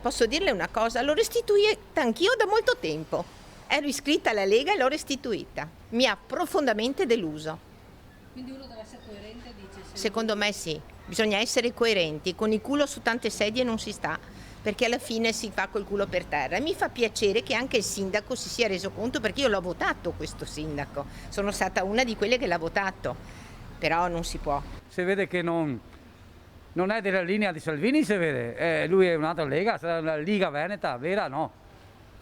Posso dirle una cosa, l'ho restituita anch'io da molto tempo. Ero iscritta alla Lega e l'ho restituita. Mi ha profondamente deluso. Quindi uno deve essere coerente, dice. Secondo me sì, bisogna essere coerenti, con il culo su tante sedie non si sta, perché alla fine si fa col culo per terra. E mi fa piacere che anche il sindaco si sia reso conto, perché io l'ho votato questo sindaco, sono stata una di quelle che l'ha votato, però non si può. Si vede che non è della linea di Salvini, si vede. Lui è un'altra Lega, sarà una Liga Veneta, vera no?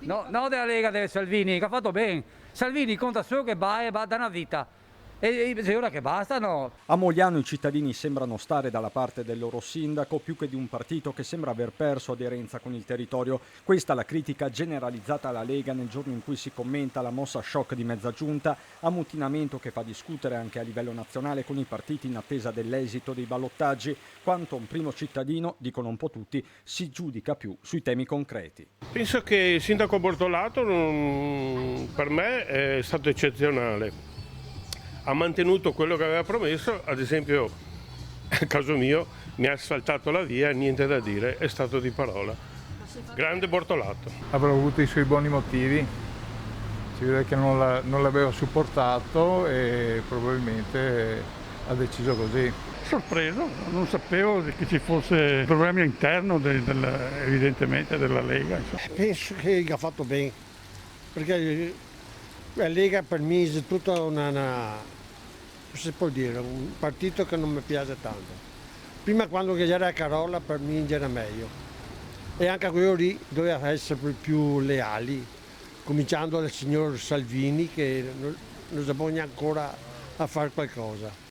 No, della Lega del Salvini, che ha fatto bene. Salvini conta solo che va e va da una vita. E se ora che basta, no. A Mogliano i cittadini sembrano stare dalla parte del loro sindaco più che di un partito che sembra aver perso aderenza con il territorio. Questa è la critica generalizzata alla Lega nel giorno in cui si commenta la mossa shock di mezza giunta, ammutinamento che fa discutere anche a livello nazionale con i partiti in attesa dell'esito dei ballottaggi, quanto un primo cittadino, dicono un po' tutti, si giudica più sui temi concreti. Penso che il sindaco Bortolato per me è stato eccezionale. Ha mantenuto quello che aveva promesso, ad esempio, a caso mio, mi ha asfaltato la via, niente da dire, è stato di parola. Grande Bortolato. Avrà avuto i suoi buoni motivi, si vede che non l'aveva supportato e probabilmente ha deciso così. Sorpreso, non sapevo che ci fosse problemi all'interno evidentemente della Lega. Insomma. Penso che ha fatto bene, perché la Lega per me è tutta si può dire, un partito che non mi piace tanto. Prima quando c'era Carola per me era meglio. E anche quello lì doveva essere più leali, cominciando dal signor Salvini che non si pone ancora a fare qualcosa.